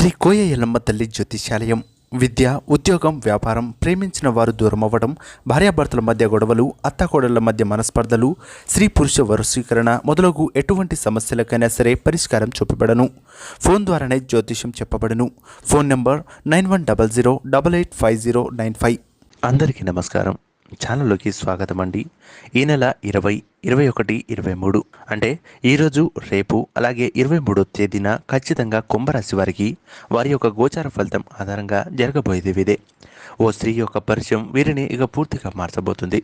శ్రీ కోయ ఎల్లమ్మ తల్లి జ్యోతిష్యాలయం. విద్య, ఉద్యోగం, వ్యాపారం, ప్రేమించిన వారు దూరమవ్వడం, భార్యాభర్తల మధ్య గొడవలు, అత్తాకోడళ్ల మధ్య మనస్పర్ధలు, స్త్రీ పురుష వశీకరణ మొదలగు ఎటువంటి సమస్యలకైనా సరే పరిష్కారం చూపబడను. ఫోన్ ద్వారానే జ్యోతిష్యం చెప్పబడను. Phone number 9100885095. అందరికీ నమస్కారం. ఛానల్లోకి స్వాగతం అండి. ఈ నెల 20, 21, 23 అంటే ఈరోజు, రేపు, అలాగే 23వ తేదీన ఖచ్చితంగా కుంభరాశి వారికి వారి యొక్క గోచార ఫలితం ఆధారంగా జరగబోయేది ఇదే. ఓ స్త్రీ యొక్క పరిచయం వీరిని ఇక పూర్తిగా మార్చబోతుంది.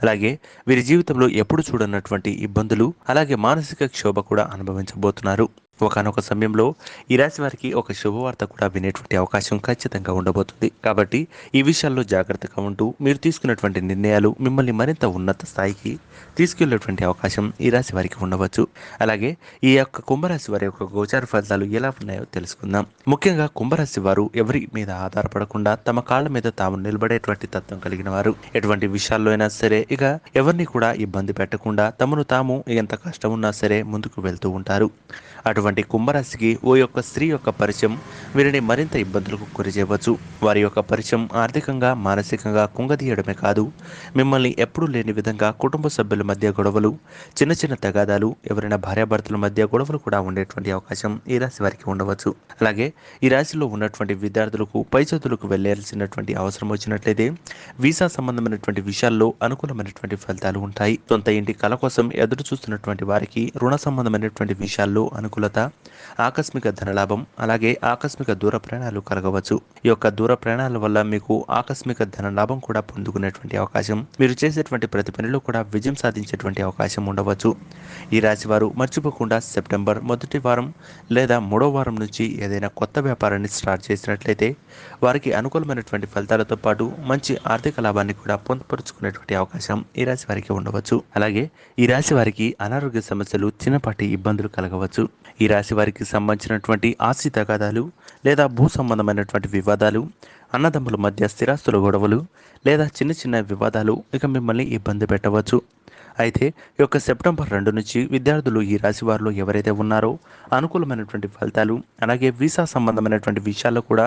అలాగే వీరి జీవితంలో ఎప్పుడు చూడనటువంటి ఇబ్బందులు, అలాగే మానసిక క్షోభ కూడా అనుభవించబోతున్నారు. ఒకనొక సమయంలో ఈ రాశి వారికి ఒక శుభవార్త కూడా వినేటువంటి అవకాశం ఖచ్చితంగా ఉండబోతుంది. కాబట్టి ఈ విషయాల్లో జాగ్రత్తగా ఉంటూ మీరు తీసుకున్నటువంటి నిర్ణయాలు మిమ్మల్ని మరింత ఉన్నత స్థాయికి తీసుకెళ్లేటువంటి అవకాశం ఈ రాశి వారికి ఉండవచ్చు. అలాగే ఈ యొక్క కుంభరాశి వారి యొక్క గోచార ఫలితాలు ఎలా ఉన్నాయో తెలుసుకుందాం. ముఖ్యంగా కుంభరాశి వారు ఎవరి మీద ఆధారపడకుండా తమ కాళ్ళ మీద తాము నిలబడేటువంటి తత్వం కలిగిన వారు. ఎటువంటి విషయాల్లో అయినా సరే ఇక ఎవరిని కూడా ఇబ్బంది పెట్టకుండా తమను తాము ఎంత కష్టం ఉన్నా సరే ముందుకు వెళ్తూ ఉంటారు. అటువంటి కుంభరాశికి ఓ యొక్క స్త్రీ యొక్క పరిచయం వీరిని మరింత ఇబ్బందులకు గురి చేయవచ్చు. వారి యొక్క పరిచయం ఆర్థికంగా, మానసికంగా కుంగదీయడమే కాదు, మిమ్మల్ని ఎప్పుడూ లేని విధంగా కుటుంబ సభ్యుల మధ్య గొడవలు, చిన్న చిన్న తగాదాలు, ఎవరైనా భార్యాభర్తల మధ్య గొడవలు కూడా ఉండేటువంటి అవకాశం ఈ రాశి వారికి ఉండవచ్చు. అలాగే ఈ రాశిలో ఉన్నటువంటి విద్యార్థులకు పై చదువులకు వెళ్లాల్సినటువంటి అవసరం వచ్చినట్లయితే వీసా సంబంధమైనటువంటి విషయాల్లో అనుకూలమైనటువంటి ఫలితాలు ఉంటాయి. సొంత ఇంటి కల కోసం ఎదురు చూస్తున్నటువంటి వారికి రుణ సంబంధమైనటువంటి విషయాల్లో అనుకూలత, ఆకస్మిక ధనలాభం, అలాగే ఆకస్మిక దూర ప్రయాణాలు కలగవచ్చు. ఈ యొక్క దూర ప్రయాణాల వల్ల మీకు ఆకస్మిక ధనలాభం కూడా పొందుకునేటువంటి అవకాశం, మీరు చేసేటువంటి ప్రతి పనిలో కూడా విజయం సాధించేటువంటి అవకాశం ఉండవచ్చు. ఈ రాశి వారు మర్చిపోకుండా సెప్టెంబర్ మొదటి వారం లేదా 3వ వారం నుంచి ఏదైనా కొత్త వ్యాపారాన్ని స్టార్ట్ చేసినట్లయితే వారికి అనుకూలమైనటువంటి ఫలితాలతో పాటు మంచి ఆర్థిక లాభాన్ని కూడా పొందుపరుచుకునేటువంటి అవకాశం ఈ రాశి వారికి ఉండవచ్చు. అలాగే ఈ రాశి వారికి అనారోగ్య సమస్యలు, చిన్నపాటి ఇబ్బందులు కలగవచ్చు. ఈ రాశి వారికి సంబంధించినటువంటి ఆస్తి తగాదాలు లేదా భూ సంబంధమైనటువంటి వివాదాలు, అన్నదమ్ముల మధ్య స్థిరాస్తుల గొడవలు లేదా చిన్న చిన్న వివాదాలు ఇక మిమ్మల్ని ఇబ్బంది పెట్టవచ్చు. అయితే ఈ యొక్క సెప్టెంబర్ 2 నుంచి విద్యార్థులు ఈ రాశి వారిలో ఎవరైతే ఉన్నారో అనుకూలమైనటువంటి ఫలితాలు, అలాగే వీసా సంబంధమైనటువంటి విషయాల్లో కూడా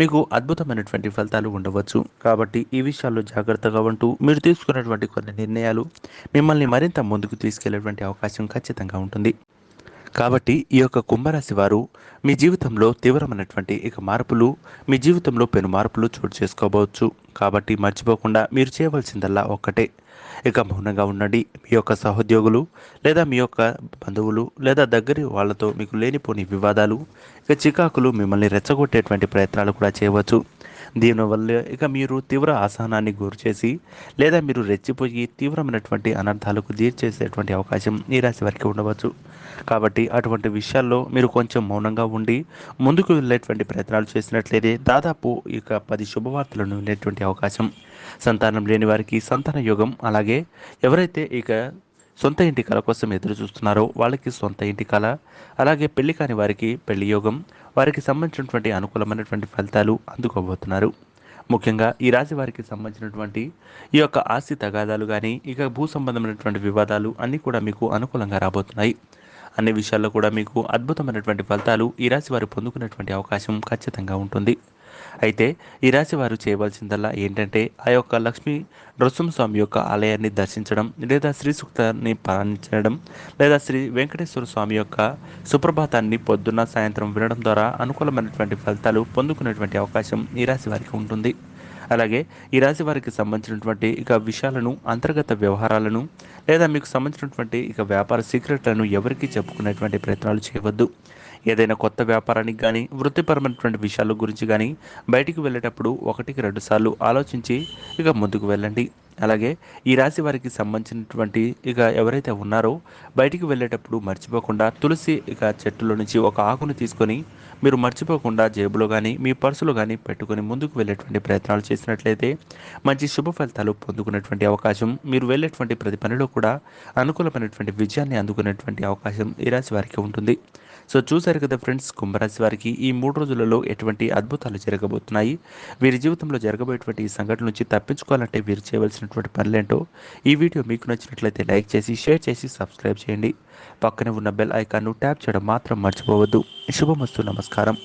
మీకు అద్భుతమైనటువంటి ఫలితాలు ఉండవచ్చు. కాబట్టి ఈ విషయాల్లో జాగ్రత్తగా ఉంటూ మీరు తీసుకున్నటువంటి కొన్ని నిర్ణయాలు మిమ్మల్ని మరింత ముందుకు తీసుకెళ్లేటువంటి అవకాశం ఖచ్చితంగా ఉంటుంది. కాబట్టి ఈ యొక్క కుంభరాశి వారు మీ జీవితంలో తీవ్రమైనటువంటి మార్పులు, మీ జీవితంలో పెను మార్పులు చోటు చేసుకోవచ్చు. కాబట్టి మర్చిపోకుండా మీరు చేయవలసిందల్లా ఒక్కటే, మౌనంగా ఉండండి. మీ యొక్క సహోద్యోగులు లేదా మీ యొక్క బంధువులు లేదా దగ్గరి వాళ్ళతో మీకు లేనిపోని వివాదాలు, చికాకులు మిమ్మల్ని రెచ్చగొట్టేటువంటి ప్రయత్నాలు కూడా చేయవచ్చు. దీనివల్ల మీరు తీవ్ర అసహనాన్ని గురి చేసి లేదా మీరు రెచ్చిపోయి తీవ్రమైనటువంటి అనర్థాలకు చేసేటువంటి అవకాశం ఈ రాశి వారికి ఉండవచ్చు. కాబట్టి అటువంటి విషయాల్లో మీరు కొంచెం మౌనంగా ఉండి ముందుకు వెళ్ళేటువంటి ప్రయత్నాలు చేసినట్లయితే దాదాపు 10 శుభవార్తలను వినేటువంటి అవకాశం, సంతానం లేని వారికి సంతాన యోగం, అలాగే ఎవరైతే సొంత ఇంటి కళ కోసం ఎదురు చూస్తున్నారో వాళ్ళకి సొంత ఇంటి కళ, అలాగే పెళ్లి కాని వారికి పెళ్లి యోగం, వారికి సంబంధించినటువంటి అనుకూలమైనటువంటి ఫలితాలు అందుకోబోతున్నారు. ముఖ్యంగా ఈ రాశి వారికి సంబంధించినటువంటి ఈ యొక్క ఆస్తి తగాదాలు కానీ భూ సంబంధమైనటువంటి వివాదాలు అన్నీ కూడా మీకు అనుకూలంగా రాబోతున్నాయి. అన్ని విషయాల్లో కూడా మీకు అద్భుతమైనటువంటి ఫలితాలు ఈ రాశి వారు పొందుకునేటువంటి అవకాశం ఖచ్చితంగా ఉంటుంది. అయితే ఈ రాశి వారు చేయవలసిందల్లా ఏంటంటే ఆ యొక్క లక్ష్మీ నరసింహస్వామి యొక్క ఆలయాన్ని దర్శించడం, లేదా శ్రీ సూక్తాన్ని పాటించడం, లేదా శ్రీ వెంకటేశ్వర స్వామి యొక్క సుప్రభాతాన్ని పొద్దున్న సాయంత్రం వినడం ద్వారా అనుకూలమైనటువంటి ఫలితాలు పొందుకునేటువంటి అవకాశం ఈ రాశి వారికి ఉంటుంది. అలాగే ఈ రాశి వారికి సంబంధించినటువంటి విషయాలను, అంతర్గత వ్యవహారాలను లేదా మీకు సంబంధించినటువంటి వ్యాపార సీక్రెట్లను ఎవరికీ చెప్పుకునేటువంటి ప్రయత్నాలు చేయవద్దు. ఏదైనా కొత్త వ్యాపారానికి కానీ వృత్తిపరమైనటువంటి విషయాల గురించి కానీ బయటికి వెళ్ళేటప్పుడు 1-2 సార్లు ఆలోచించి ముందుకు వెళ్ళండి. అలాగే ఈ రాశి వారికి సంబంధించినటువంటి ఎవరైతే ఉన్నారో బయటికి వెళ్ళేటప్పుడు మర్చిపోకుండా తులసి చెట్టులో నుంచి ఒక ఆకును తీసుకొని మీరు మర్చిపోకుండా జేబులో కానీ మీ పర్సులో కానీ పెట్టుకొని ముందుకు వెళ్ళేటువంటి ప్రయత్నాలు చేసినట్లయితే మంచి శుభ ఫలితాలు పొందుకునేటువంటి అవకాశం, మీరు వెళ్ళేటువంటి ప్రతి పనిలో కూడా అనుకూలమైనటువంటి విజయాన్ని అందుకునేటువంటి అవకాశం ఈ రాశి వారికి ఉంటుంది. సో చూశారు కదా ఫ్రెండ్స్, కుంభరాశి వారికి ఈ 3 రోజులలో ఎటువంటి అద్భుతాలు జరగబోతున్నాయి, వీరి జీవితంలో జరగబోయేటువంటి ఈ సంఘటన నుంచి తప్పించుకోవాలంటే వీరు చేయవలసినటువంటి పనులేంటో ఈ వీడియో మీకు నచ్చినట్లయితే లైక్ చేసి, షేర్ చేసి, సబ్స్క్రైబ్ చేయండి. పక్కనే ఉన్న బెల్ ఐకాన్ను ట్యాప్ చేయడం మాత్రం మర్చిపోవద్దు. శుభమస్తు. నమస్కారం.